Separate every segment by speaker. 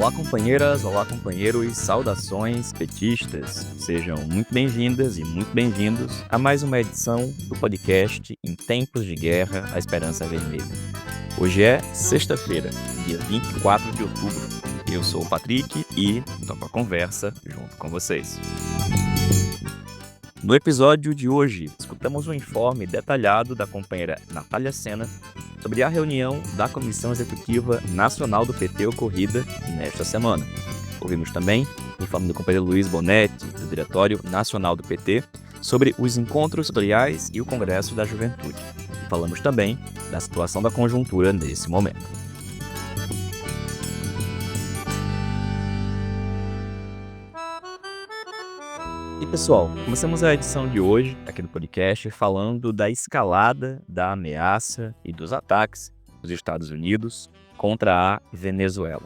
Speaker 1: Olá, companheiras, olá, companheiros, saudações petistas. Sejam muito bem-vindas e muito bem-vindos a mais uma edição do podcast Em Tempos de Guerra, a Esperança Vermelha. Hoje é sexta-feira, dia 24 de outubro. Eu sou o Patrick e toco a conversa junto com vocês. No episódio de hoje, escutamos um informe detalhado da companheira Natália Sena sobre a reunião da Comissão Executiva Nacional do PT ocorrida nesta semana. Ouvimos também o informe do companheiro Luiz Bonetti, do Diretório Nacional do PT, sobre os encontros setoriais e o Congresso da Juventude. E falamos também da situação da conjuntura nesse momento. E pessoal, começamos a edição de hoje, aqui do podcast, falando da escalada da ameaça e dos ataques dos Estados Unidos contra a Venezuela.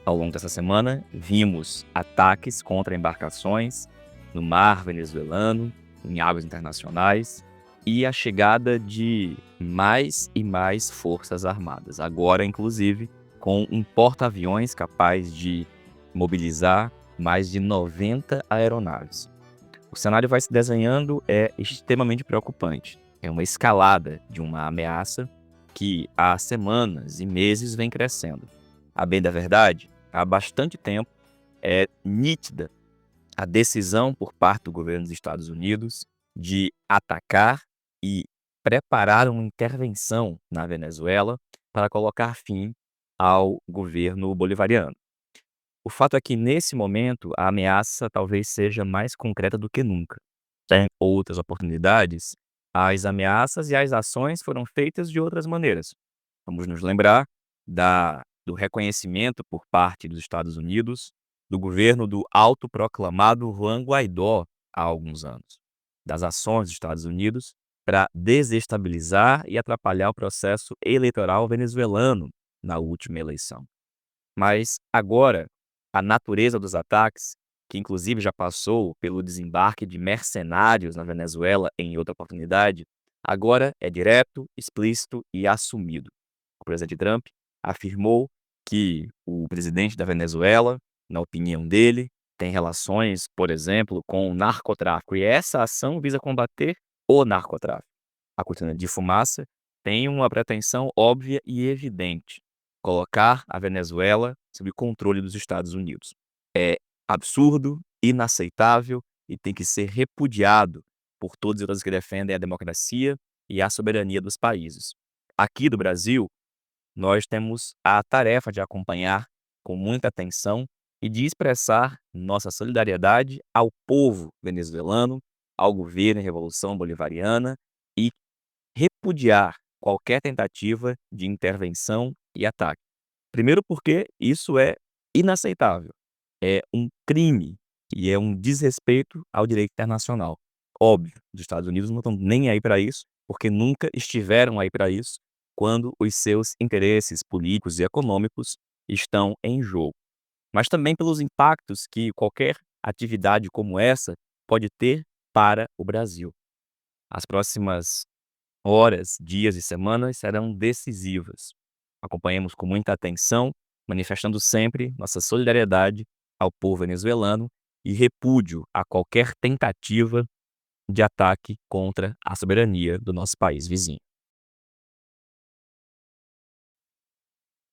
Speaker 1: Ao longo dessa semana, vimos ataques contra embarcações no mar venezuelano, em águas internacionais, e a chegada de mais e mais forças armadas. Agora, inclusive, com um porta-aviões capaz de mobilizar mais de 90 aeronaves. O cenário vai se desenhando, é extremamente preocupante. É uma escalada de uma ameaça que há semanas e meses vem crescendo. A bem da verdade, há bastante tempo é nítida a decisão por parte do governo dos Estados Unidos de atacar e preparar uma intervenção na Venezuela para colocar fim ao governo bolivariano. O fato é que, nesse momento, a ameaça talvez seja mais concreta do que nunca. Em outras oportunidades, as ameaças e as ações foram feitas de outras maneiras. Vamos nos lembrar do reconhecimento por parte dos Estados Unidos do governo do autoproclamado Juan Guaidó há alguns anos, das ações dos Estados Unidos para desestabilizar e atrapalhar o processo eleitoral venezuelano na última eleição. Mas agora, a natureza dos ataques, que inclusive já passou pelo desembarque de mercenários na Venezuela em outra oportunidade, agora é direto, explícito e assumido. O presidente Trump afirmou que o presidente da Venezuela, na opinião dele, tem relações, por exemplo, com o narcotráfico, e essa ação visa combater o narcotráfico. A cortina de fumaça tem uma pretensão óbvia e evidente: colocar a Venezuela sob controle dos Estados Unidos. É absurdo, inaceitável e tem que ser repudiado por todos e todas que defendem a democracia e a soberania dos países. Aqui do Brasil, nós temos a tarefa de acompanhar com muita atenção e de expressar nossa solidariedade ao povo venezuelano, ao governo e revolução bolivariana e repudiar qualquer tentativa de intervenção e ataque. Primeiro porque isso é inaceitável, é um crime e é um desrespeito ao direito internacional. Óbvio, os Estados Unidos não estão nem aí para isso, porque nunca estiveram aí para isso quando os seus interesses políticos e econômicos estão em jogo. Mas também pelos impactos que qualquer atividade como essa pode ter para o Brasil. As próximas horas, dias e semanas serão decisivas. Acompanhemos com muita atenção, manifestando sempre nossa solidariedade ao povo venezuelano e repúdio a qualquer tentativa de ataque contra a soberania do nosso país vizinho.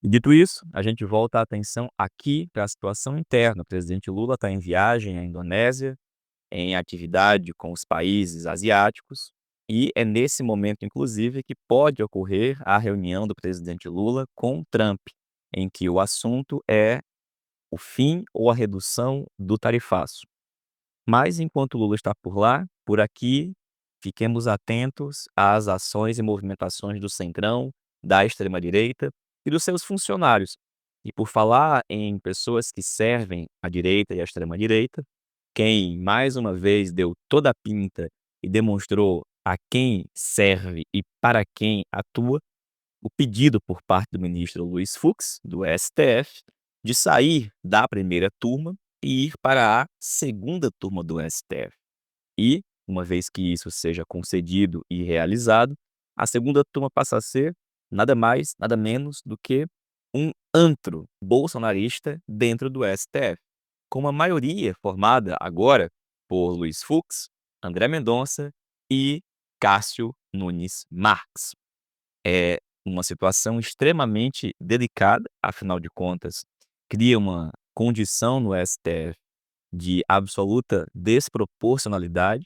Speaker 1: Dito isso, a gente volta a atenção aqui para a situação interna. O presidente Lula está em viagem à Indonésia, em atividade com os países asiáticos, e é nesse momento, inclusive, que pode ocorrer a reunião do presidente Lula com Trump, em que o assunto é o fim ou a redução do tarifaço. Mas, enquanto Lula está por lá, por aqui, fiquemos atentos às ações e movimentações do Centrão, da extrema-direita e dos seus funcionários. E por falar em pessoas que servem à direita e à extrema-direita, quem mais uma vez deu toda a pinta e demonstrou a quem serve e para quem atua, o pedido por parte do ministro Luiz Fux, do STF, de sair da primeira turma e ir para a segunda turma do STF. E, uma vez que isso seja concedido e realizado, a segunda turma passa a ser nada mais, nada menos do que um antro bolsonarista dentro do STF, com uma maioria formada agora por Luiz Fux, André Mendonça e Cássio Nunes Marques. É uma situação extremamente delicada, afinal de contas, cria uma condição no STF de absoluta desproporcionalidade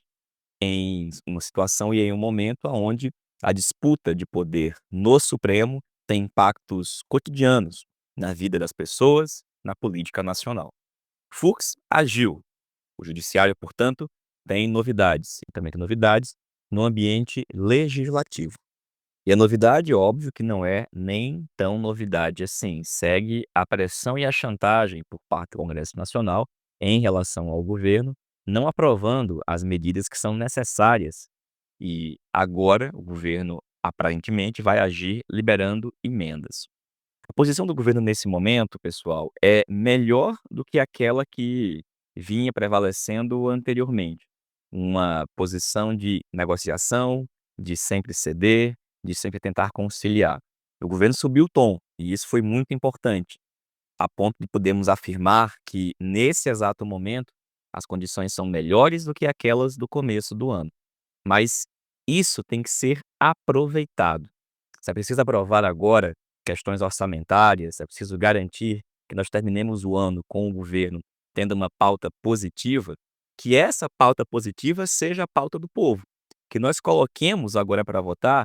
Speaker 1: em uma situação e em um momento onde a disputa de poder no Supremo tem impactos cotidianos na vida das pessoas, na política nacional. Fux agiu. O judiciário, portanto, tem novidades, e também tem novidades no ambiente legislativo. E a novidade, óbvio que não é nem tão novidade assim, segue a pressão e a chantagem por parte do Congresso Nacional em relação ao governo, não aprovando as medidas que são necessárias. E agora o governo aparentemente vai agir liberando emendas. A posição do governo nesse momento, pessoal, é melhor do que aquela que vinha prevalecendo anteriormente. Uma posição de negociação, de sempre ceder, de sempre tentar conciliar. O governo subiu o tom, e isso foi muito importante, a ponto de podermos afirmar que, nesse exato momento, as condições são melhores do que aquelas do começo do ano. Mas isso tem que ser aproveitado. Se é preciso aprovar agora questões orçamentárias, é preciso garantir que nós terminemos o ano com o governo tendo uma pauta positiva, que essa pauta positiva seja a pauta do povo, que nós coloquemos agora para votar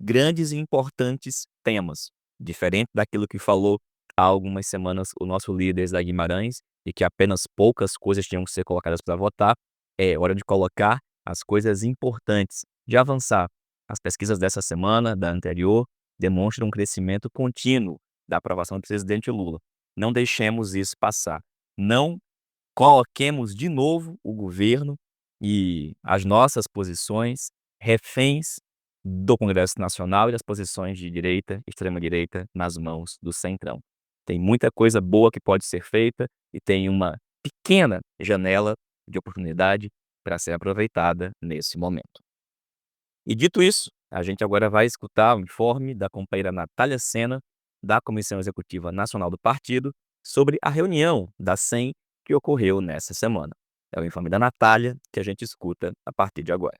Speaker 1: grandes e importantes temas, diferente daquilo que falou há algumas semanas o nosso líder Zé Guimarães, e que apenas poucas coisas tinham que ser colocadas para votar. É hora de colocar as coisas importantes, de avançar. As pesquisas dessa semana, da anterior, demonstram um crescimento contínuo da aprovação do presidente Lula. Não deixemos isso passar. Não coloquemos de novo o governo e as nossas posições reféns do Congresso Nacional e das posições de direita, extrema-direita, nas mãos do centrão. Tem muita coisa boa que pode ser feita e tem uma pequena janela de oportunidade para ser aproveitada nesse momento. E dito isso, a gente agora vai escutar o informe da companheira Natália Sena, da Comissão Executiva Nacional do Partido, sobre a reunião da CEM que ocorreu nessa semana. É o informe da Natália que a gente escuta a partir de agora.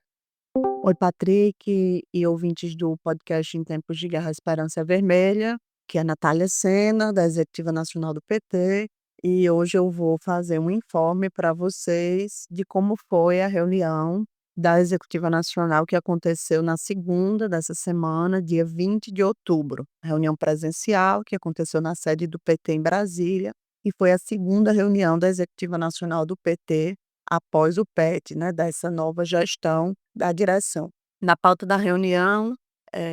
Speaker 2: Oi, Patrick e ouvintes do podcast Em Tempos de Guerra Esperança é Vermelha, que é a Natália Sena, da Executiva Nacional do PT, e hoje eu vou fazer um informe para vocês de como foi a reunião da Executiva Nacional que aconteceu na segunda dessa semana, dia 20 de outubro. Reunião presencial que aconteceu na sede do PT em Brasília, e foi a segunda reunião da Executiva Nacional do PT após o PET, né, dessa nova gestão da direção. Na pauta da reunião,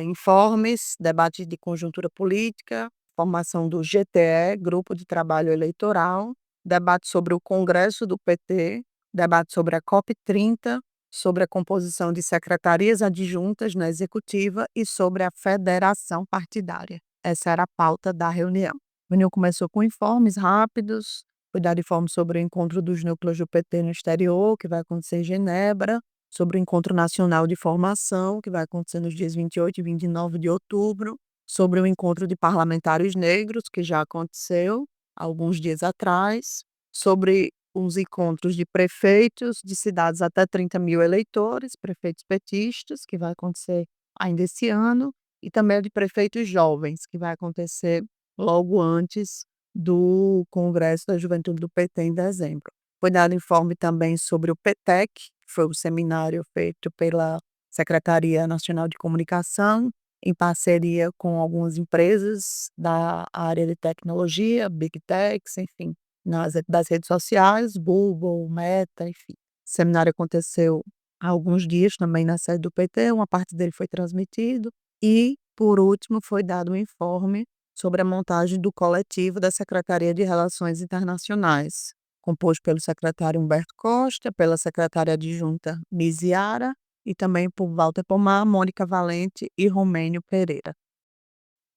Speaker 2: informes, debate de conjuntura política, formação do GTE, Grupo de Trabalho Eleitoral, debate sobre o Congresso do PT, debate sobre a COP30, sobre a composição de secretarias adjuntas na executiva e sobre a federação partidária. Essa era a pauta da reunião. A reunião começou com informes rápidos, foi dado informe sobre o encontro dos núcleos do PT no exterior, que vai acontecer em Genebra, sobre o Encontro Nacional de Formação, que vai acontecer nos dias 28 e 29 de outubro, sobre o encontro de parlamentares negros, que já aconteceu alguns dias atrás, sobre os encontros de prefeitos de cidades até 30 mil eleitores, prefeitos petistas, que vai acontecer ainda esse ano, e também de prefeitos jovens, que vai acontecer logo antes do Congresso da Juventude do PT em dezembro. Foi dado informe também sobre o PTEC, que foi o seminário feito pela Secretaria Nacional de Comunicação, em parceria com algumas empresas da área de tecnologia, Big Techs, enfim, das redes sociais, Google, Meta, enfim. O seminário aconteceu há alguns dias também na sede do PT, uma parte dele foi transmitido, e, por último, foi dado um informe sobre a montagem do coletivo da Secretaria de Relações Internacionais, composto pelo secretário Humberto Costa, pela secretária adjunta Misiara e também por Walter Pomar, Mônica Valente e Romênio Pereira.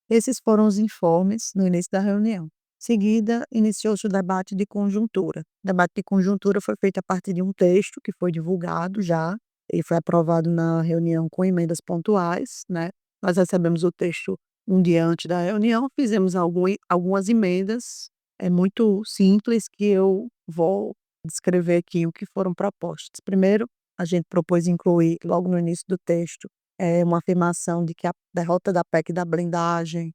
Speaker 2: Esses foram os informes no início da reunião. Em seguida, iniciou-se o debate de conjuntura. O debate de conjuntura foi feito a partir de um texto que foi divulgado já, e foi aprovado na reunião com emendas pontuais, né? Nós recebemos o texto um dia antes da reunião, fizemos algumas emendas, muito simples, que eu vou descrever aqui o que foram propostas. Primeiro, a gente propôs incluir, logo no início do texto, uma afirmação de que a derrota da PEC da blindagem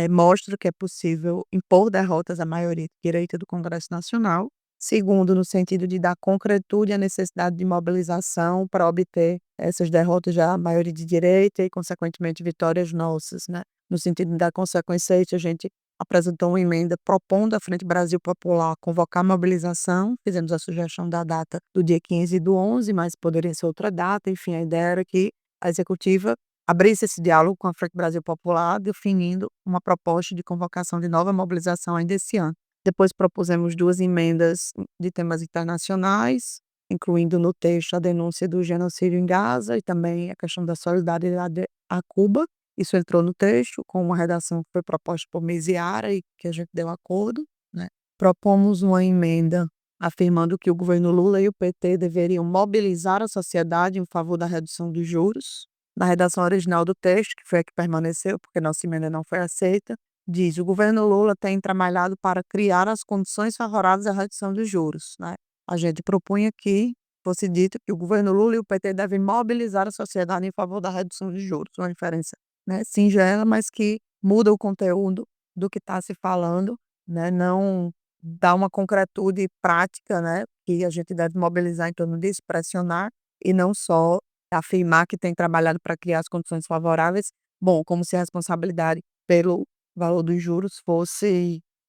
Speaker 2: mostra que é possível impor derrotas à maioria de direita do Congresso Nacional. Segundo, no sentido de dar concretude à necessidade de mobilização para obter essas derrotas da maioria de direita e, consequentemente, vitórias nossas, né? No sentido de dar consequência a isso, a gente apresentou uma emenda propondo à Frente Brasil Popular convocar mobilização, fizemos a sugestão da data do dia 15/11, mas poderia ser outra data, enfim, a ideia era que a executiva abrisse esse diálogo com a Frente Brasil Popular, definindo uma proposta de convocação de nova mobilização ainda esse ano. Depois propusemos 2 emendas de temas internacionais, incluindo no texto a denúncia do genocídio em Gaza e também a questão da solidariedade a Cuba. Isso entrou no texto com uma redação que foi proposta por Misiara e que a gente deu acordo, né. Propomos uma emenda afirmando que o governo Lula e o PT deveriam mobilizar a sociedade em favor da redução dos juros. Na redação original do texto, que foi a que permaneceu, porque nossa emenda não foi aceita, diz: "O governo Lula tem trabalhado para criar as condições favoráveis à redução dos juros", né. A gente propunha que fosse dito que o governo Lula e o PT devem mobilizar a sociedade em favor da redução de juros, uma diferença, né, singela, mas que muda o conteúdo do que está se falando, né, não dá uma concretude prática, né, que a gente deve mobilizar em torno disso, pressionar, e não só afirmar que tem trabalhado para criar as condições favoráveis, bom, como se a responsabilidade pelo valor dos juros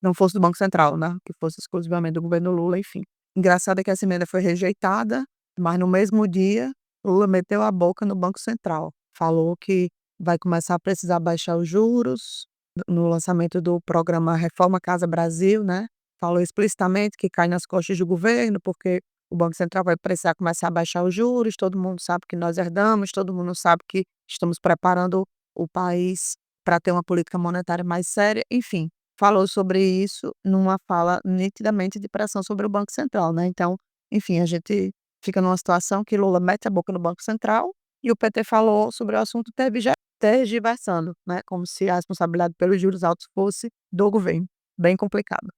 Speaker 2: não fosse do Banco Central, né, que fosse exclusivamente do governo Lula, enfim. Engraçado é que essa emenda foi rejeitada, mas no mesmo dia, Lula meteu a boca no Banco Central, falou que vai começar a precisar baixar os juros, no lançamento do programa Reforma Casa Brasil, né, falou explicitamente que cai nas costas do governo, porque o Banco Central vai precisar começar a baixar os juros, todo mundo sabe que nós herdamos, todo mundo sabe que estamos preparando o país para ter uma política monetária mais séria, enfim, falou sobre isso numa fala nitidamente de pressão sobre o Banco Central, né, então, enfim, a gente fica numa situação que Lula mete a boca no Banco Central e o PT falou sobre o assunto tergiversando, né, como se a responsabilidade pelos juros altos fosse do governo, bem complicado.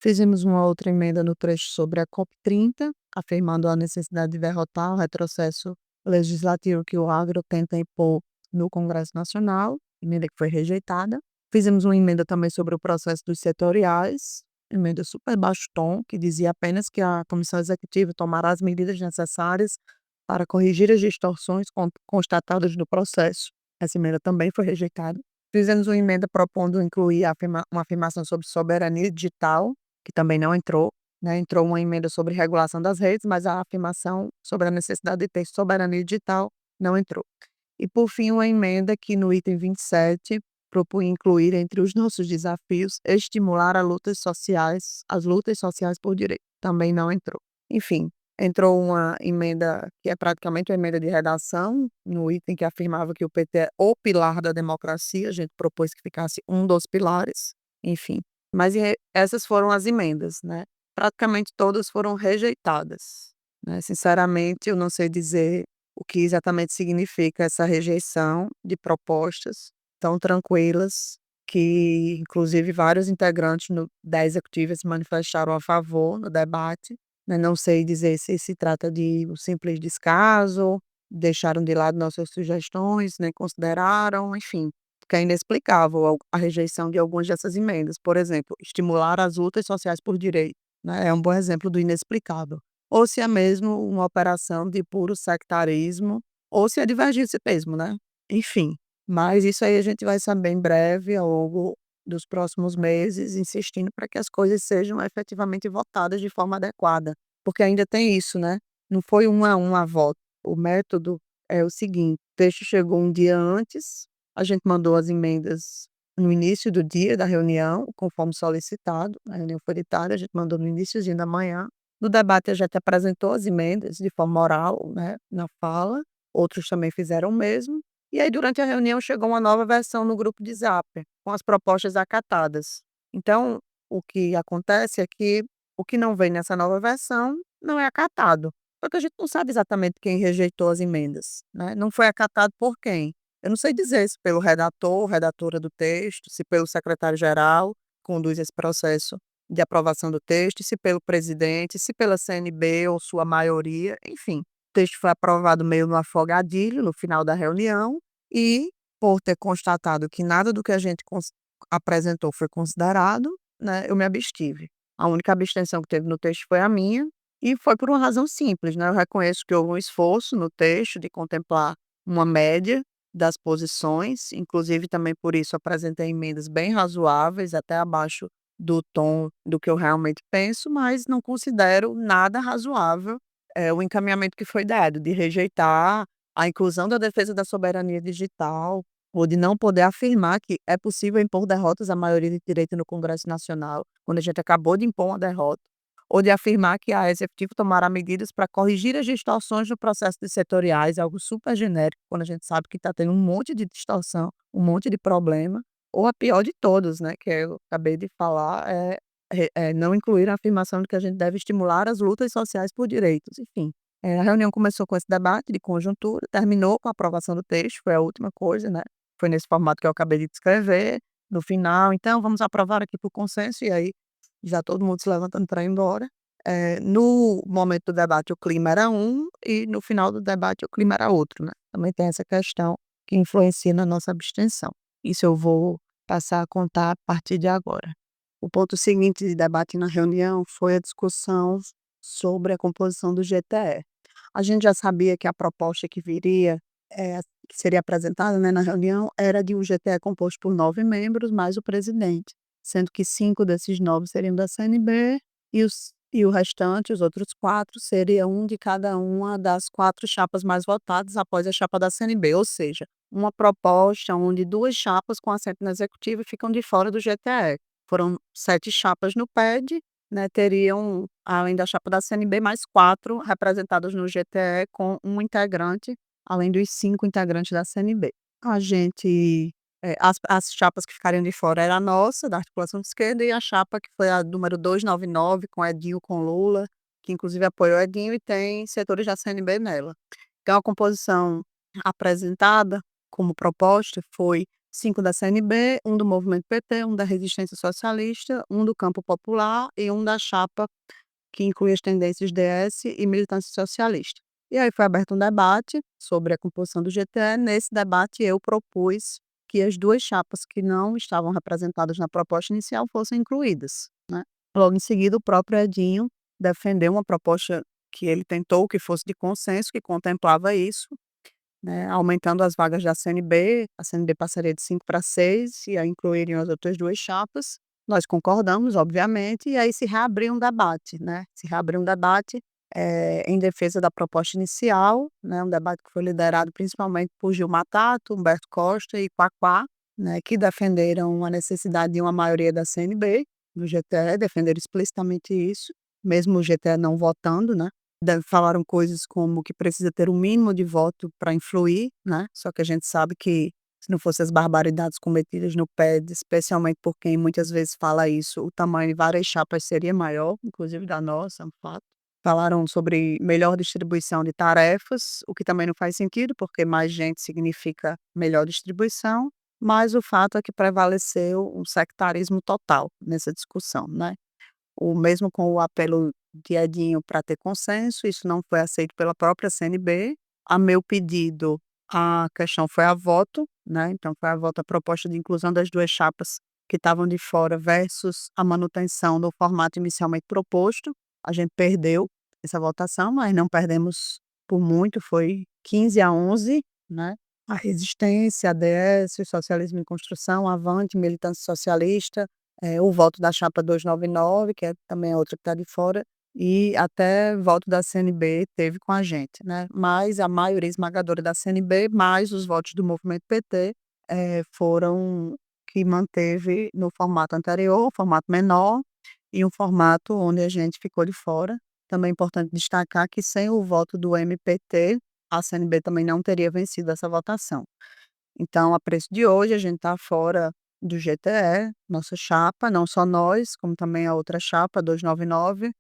Speaker 2: Fizemos uma outra emenda no trecho sobre a COP30, afirmando a necessidade de derrotar o retrocesso legislativo que o agro tenta impor no Congresso Nacional, emenda que foi rejeitada. Fizemos uma emenda também sobre o processo dos setoriais, emenda super baixo tom, que dizia apenas que a comissão executiva tomará as medidas necessárias para corrigir as distorções constatadas no processo. Essa emenda também foi rejeitada. Fizemos uma emenda propondo incluir uma afirmação sobre soberania digital, que também não entrou, né, entrou uma emenda sobre regulação das redes, mas a afirmação sobre a necessidade de ter soberania digital não entrou. E, por fim, uma emenda que no item 27 propunha incluir entre os nossos desafios estimular as lutas sociais por direito, também não entrou. Enfim, entrou uma emenda que é praticamente uma emenda de redação, no item que afirmava que o PT é o pilar da democracia, a gente propôs que ficasse um dos pilares, enfim. Mas essas foram as emendas, né. Praticamente todas foram rejeitadas, né. Sinceramente, eu não sei dizer o que exatamente significa essa rejeição de propostas tão tranquilas, que inclusive vários integrantes da executiva se manifestaram a favor no debate, né. Não sei dizer se trata de um simples descaso, deixaram de lado nossas sugestões, nem consideraram, enfim. Que é inexplicável a rejeição de algumas dessas emendas. Por exemplo, estimular as lutas sociais por direito, né, é um bom exemplo do inexplicável. Ou se é mesmo uma operação de puro sectarismo, ou se é divergência mesmo, né. Enfim, mas isso aí a gente vai saber em breve, ao longo dos próximos meses, insistindo para que as coisas sejam efetivamente votadas de forma adequada, porque ainda tem isso, né, não foi 1 a voto. O método é o seguinte: o texto chegou um dia antes, a gente mandou as emendas no início do dia da reunião, conforme solicitado, a reunião foi de tarde, a gente mandou no iniciozinho da manhã. No debate a gente apresentou as emendas de forma oral, né, na fala, outros também fizeram o mesmo, e aí durante a reunião chegou uma nova versão no grupo de Zap, com as propostas acatadas. Então, o que acontece é que o que não vem nessa nova versão não é acatado, porque a gente não sabe exatamente quem rejeitou as emendas, né, não foi acatado por quem. Eu não sei dizer se pelo redator, redatora do texto, se pelo secretário-geral, que conduz esse processo de aprovação do texto, se pelo presidente, se pela CNB ou sua maioria, enfim. O texto foi aprovado meio no afogadilho, no final da reunião, e por ter constatado que nada do que a gente apresentou foi considerado, né, eu me abstive. A única abstenção que teve no texto foi a minha, e foi por uma razão simples, né, eu reconheço que houve um esforço no texto de contemplar uma média das posições, inclusive também por isso apresentei emendas bem razoáveis, até abaixo do tom do que eu realmente penso, mas não considero nada razoável, o encaminhamento que foi dado, de rejeitar a inclusão da defesa da soberania digital, ou de não poder afirmar que é possível impor derrotas à maioria de direita no Congresso Nacional, quando a gente acabou de impor uma derrota, ou de afirmar que a executivo tomará medidas para corrigir as distorções no processo de setoriais, algo super genérico, quando a gente sabe que está tendo um monte de distorção, um monte de problema, ou a pior de todos, né, que eu acabei de falar, não incluir a afirmação de que a gente deve estimular as lutas sociais por direitos, enfim. A reunião começou com esse debate de conjuntura, terminou com a aprovação do texto, foi a última coisa, né, foi nesse formato que eu acabei de descrever, no final: "Então vamos aprovar aqui por consenso", e aí já todo mundo se levantando para ir embora. No momento do debate o clima era um e no final do debate o clima era outro, né. Também tem essa questão que influencia na nossa abstenção. Isso eu vou passar a contar a partir de agora. O ponto seguinte de debate na reunião foi a discussão sobre a composição do GTE. A gente já sabia que a proposta que viria, que seria apresentada, né, na reunião, era de um GTE composto por 9 membros, mais o presidente, sendo que 5 desses 9 seriam da CNB e o restante, os outros 4, seria um de cada uma das 4 chapas mais votadas após a chapa da CNB, ou seja, uma proposta onde 2 chapas com assento no executivo ficam de fora do GTE. Foram 7 chapas no PED, né, teriam, além da chapa da CNB, mais 4 representadas no GTE com um integrante, além dos 5 integrantes da CNB. A gente as chapas que ficariam de fora era a nossa, da articulação de esquerda, e a chapa que foi a número 299, com Edinho, com Lula, que inclusive apoiou Edinho e tem setores da CNB nela. Então a composição apresentada como proposta foi 5 da CNB, um do Movimento PT, um da Resistência Socialista, um do Campo Popular e um da chapa que inclui as tendências DS e militância socialista. E aí foi aberto um debate sobre a composição do GTE. Nesse debate eu propus que as 2 chapas que não estavam representadas na proposta inicial fossem incluídas, né. Logo em seguida o próprio Edinho defendeu uma proposta que ele tentou que fosse de consenso, que contemplava isso, né, aumentando as vagas da CNB, a CNB passaria de 5 para 6 e aí incluiriam as outras 2 chapas. Nós concordamos, obviamente, e aí se reabriu um debate, né, se reabriu um debate, em defesa da proposta inicial, né, um debate que foi liderado principalmente por Gilmar Tato, Humberto Costa e Quaquá, né, que defenderam a necessidade de uma maioria da CNB, no GTE, defenderam explicitamente isso, mesmo o GTE não votando, né. Falaram coisas como que precisa ter um mínimo de voto para influir, né, só que a gente sabe que se não fosse as barbaridades cometidas no PED, especialmente por quem muitas vezes fala isso, o tamanho de várias chapas seria maior, inclusive da nossa, é um fato. Falaram sobre melhor distribuição de tarefas, o que também não faz sentido, porque mais gente significa melhor distribuição, mas o fato é que prevaleceu um sectarismo total nessa discussão, né. O mesmo com o apelo de Edinho para ter consenso, isso não foi aceito pela própria CNB. A meu pedido, a questão foi a voto, né, então foi a voto a proposta de inclusão das 2 chapas que estavam de fora versus a manutenção do formato inicialmente proposto. A gente perdeu essa votação, mas não perdemos por muito, foi 15-11, né. A Resistência, a DS, o Socialismo em Construção, Avante, Militância Socialista, o voto da chapa 299, que é também outra que está de fora, e até voto da CNB teve com a gente, né. Mas a maioria esmagadora da CNB, mais os votos do Movimento PT, foram que manteve no formato anterior, formato menor, e um formato onde a gente ficou de fora. Também é importante destacar que sem o voto do MPT, a CNB também não teria vencido essa votação. Então, a preço de hoje, a gente está fora do GTE, nossa chapa, não só nós, como também a outra chapa, 299,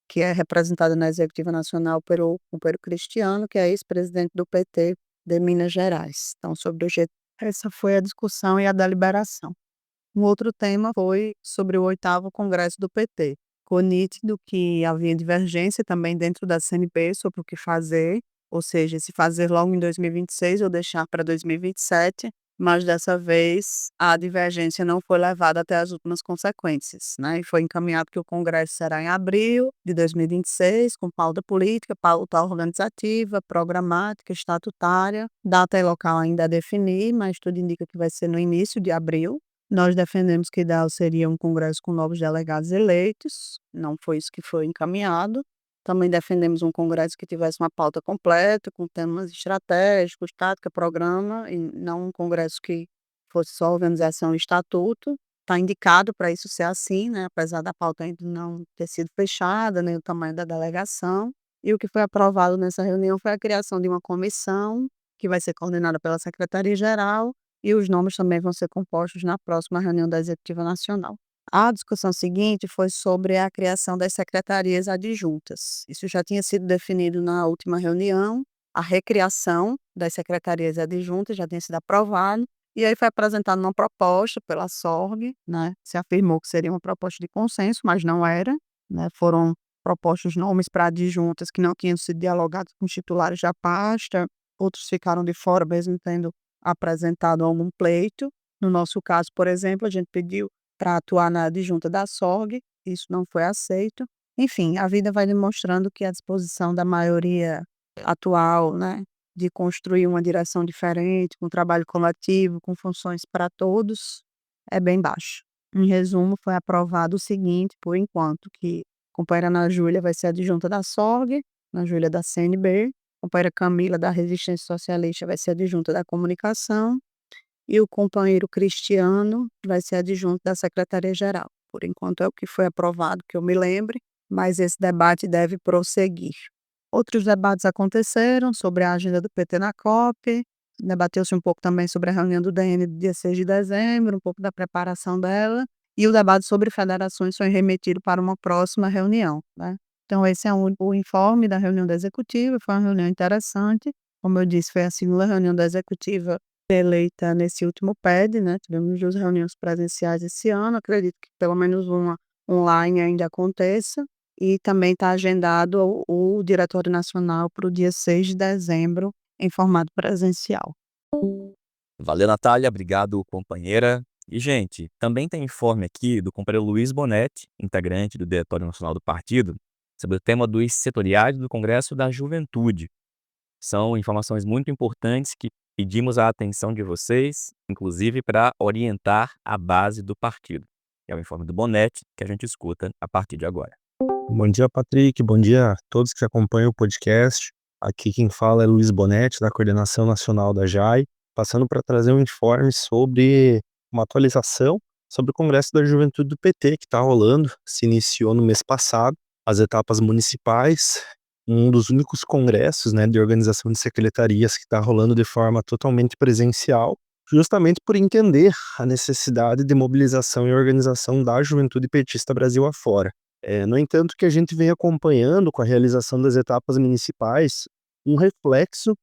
Speaker 2: que é representada na executiva nacional pelo companheiro Cristiano, que é ex-presidente do PT de Minas Gerais. Então, sobre o GT, essa foi a discussão e a deliberação. Um outro tema foi sobre o 8º Congresso do PT. Ficou nítido que havia divergência também dentro da CNP sobre o que fazer, ou seja, se fazer logo em 2026 ou deixar para 2027, mas dessa vez a divergência não foi levada até as últimas consequências, né? E foi encaminhado que o Congresso será em abril de 2026, com pauta política, pauta organizativa, programática, estatutária, data e local ainda a definir, mas tudo indica que vai ser no início de abril. Nós defendemos que o ideal seria um congresso com novos delegados eleitos, não foi isso que foi encaminhado. Também defendemos um congresso que tivesse uma pauta completa, com temas estratégicos, tática, programa, e não um congresso que fosse só organização e estatuto. Está indicado para isso ser assim, né? Apesar da pauta ainda não ter sido fechada, nem o tamanho da delegação. E o que foi aprovado nessa reunião foi a criação de uma comissão, que vai ser coordenada pela Secretaria-Geral, e os nomes também vão ser compostos na próxima reunião da Executiva Nacional. A discussão seguinte foi sobre a criação das secretarias adjuntas. Isso já tinha sido definido na última reunião, a recriação das secretarias adjuntas já tinha sido aprovado, e aí foi apresentada uma proposta pela SORG, né? Se afirmou que seria uma proposta de consenso, mas não era, né? Foram propostos nomes para adjuntas que não tinham sido dialogados com os titulares da pasta, outros ficaram de fora, mesmo tendo apresentado algum pleito. No nosso caso, por exemplo, a gente pediu para atuar na adjunta da SORG, isso não foi aceito. Enfim, a vida vai demonstrando que a disposição da maioria atual, né, de construir uma direção diferente, com trabalho coletivo, com funções para todos, é bem baixa. Em resumo, foi aprovado o seguinte, por enquanto, que a companheira Ana Júlia vai ser adjunta da SORG, Ana Júlia da CNB, a companheira Camila da Resistência Socialista vai ser adjunta da Comunicação, e o companheiro Cristiano vai ser adjunto da Secretaria-Geral. Por enquanto é o que foi aprovado, que eu me lembre, mas esse debate deve prosseguir. Outros debates aconteceram sobre a agenda do PT na COP, debateu-se um pouco também sobre a reunião do DN do dia 6 de dezembro, um pouco da preparação dela, e o debate sobre federações foi remetido para uma próxima reunião, né? Então esse é o informe da reunião da Executiva, foi uma reunião interessante, como eu disse, foi a segunda reunião da Executiva eleita nesse último PED, né? Tivemos 2 reuniões presenciais esse ano, acredito que pelo menos uma online ainda aconteça, e também está agendado o Diretório Nacional para o dia 6 de dezembro, em formato presencial.
Speaker 1: Valeu, Natália. Obrigado, companheira. E, gente, também tem informe aqui do companheiro Luiz Bonetti, integrante do Diretório Nacional do Partido, sobre o tema dos setoriais do Congresso da Juventude. São informações muito importantes que pedimos a atenção de vocês, inclusive para orientar a base do partido. É o informe do Bonetti que a gente escuta a partir de agora.
Speaker 3: Bom dia, Patrick. Bom dia a todos que acompanham o podcast. Aqui quem fala é Luiz Bonetti, da Coordenação Nacional da JAI, passando para trazer um informe sobre uma atualização sobre o Congresso da Juventude do PT, que está rolando, se iniciou no mês passado, as etapas municipais, um dos únicos congressos, né, de organização de secretarias que está rolando de forma totalmente presencial, justamente por entender a necessidade de mobilização e organização da juventude petista Brasil afora. No entanto, que a gente vem acompanhando com a realização das etapas municipais um reflexo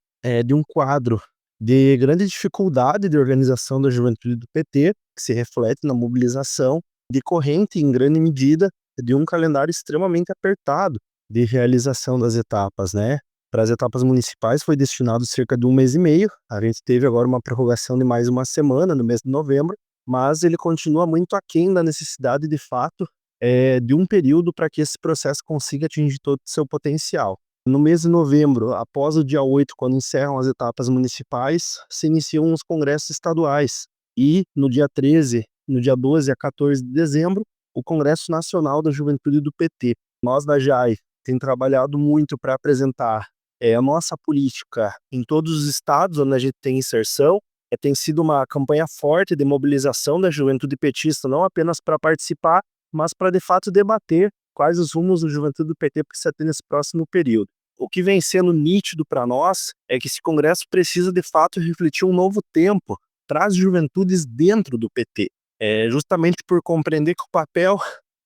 Speaker 3: de um quadro de grande dificuldade de organização da juventude do PT, que se reflete na mobilização, decorrente em grande medida de um calendário extremamente apertado de realização das etapas, né? Para as etapas municipais foi destinado cerca de 1 mês e meio, a gente teve agora uma prorrogação de mais uma semana, no mês de novembro, mas ele continua muito aquém da necessidade de fato de um período para que esse processo consiga atingir todo o seu potencial. No mês de novembro, após o dia 8, quando encerram as etapas municipais, se iniciam os congressos estaduais. E no dia 13, no dia 12 a 14 de dezembro, o Congresso Nacional da Juventude do PT. Nós da JAI temos trabalhado muito para apresentar a nossa política em todos os estados onde a gente tem inserção. Tem sido uma campanha forte de mobilização da juventude petista, não apenas para participar, mas para de fato debater quais os rumos da juventude do PT precisa ter nesse próximo período. O que vem sendo nítido para nós é que esse congresso precisa de fato refletir um novo tempo para as juventudes dentro do PT, justamente por compreender que o papel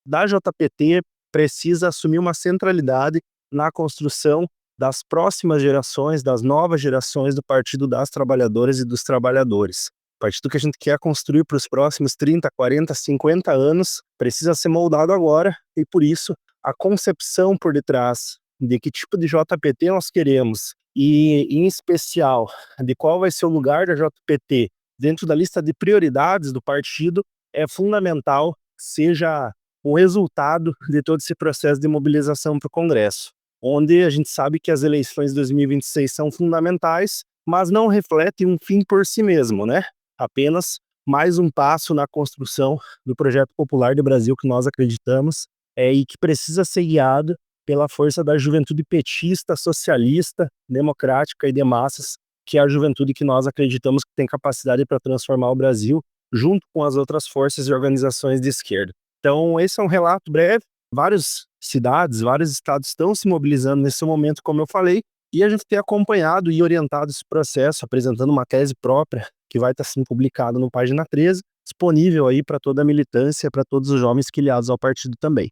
Speaker 3: da JPT precisa assumir uma centralidade na construção das próximas gerações, das novas gerações do Partido das Trabalhadoras e dos Trabalhadores. O partido que a gente quer construir para os próximos 30, 40, 50 anos precisa ser moldado agora, e por isso a concepção por detrás de que tipo de JPT nós queremos e, em especial, de qual vai ser o lugar da JPT dentro da lista de prioridades do partido é fundamental que seja o resultado de todo esse processo de mobilização para o Congresso, onde a gente sabe que as eleições de 2026 são fundamentais, mas não refletem um fim por si mesmo, né? Apenas mais um passo na construção do projeto popular do Brasil que nós acreditamos e que precisa ser guiado pela força da juventude petista, socialista, democrática e de massas, que é a juventude que nós acreditamos que tem capacidade para transformar o Brasil, junto com as outras forças e organizações de esquerda. Então, esse é um relato breve. Várias cidades, vários estados estão se mobilizando nesse momento, como eu falei, e a gente tem acompanhado e orientado esse processo, apresentando uma tese própria, que vai estar sendo publicada no Página 13, disponível aí para toda a militância, para todos os jovens filiados ao partido também.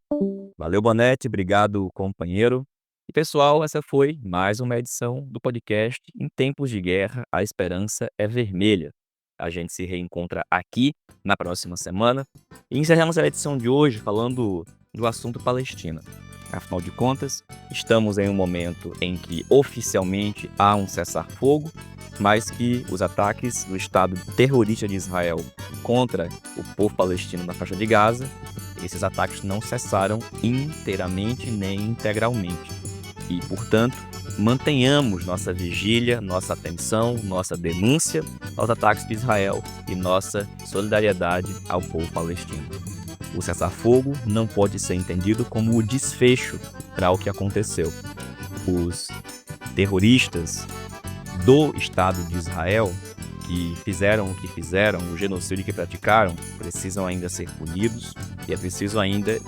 Speaker 1: Valeu, Bonetti, obrigado, companheiro. E pessoal, essa foi mais uma edição do podcast Em Tempos de Guerra, a Esperança é Vermelha. A gente se reencontra aqui na próxima semana e encerramos a edição de hoje falando do assunto Palestina. Afinal de contas, estamos em um momento em que oficialmente há um cessar-fogo, mas que os ataques do Estado terrorista de Israel contra o povo palestino na faixa de Gaza, esses ataques não cessaram inteiramente nem integralmente. E, portanto, mantenhamos nossa vigília, nossa atenção, nossa denúncia aos ataques de Israel e nossa solidariedade ao povo palestino. O cessar-fogo não pode ser entendido como o desfecho para o que aconteceu. Os terroristas do Estado de Israel que fizeram o que fizeram, o genocídio que praticaram, precisam ainda ser punidos e é preciso ainda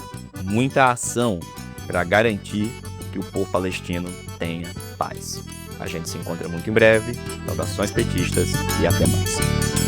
Speaker 1: muita ação para garantir que o povo palestino tenha paz. A gente se encontra muito em breve. Saudações petistas e até mais.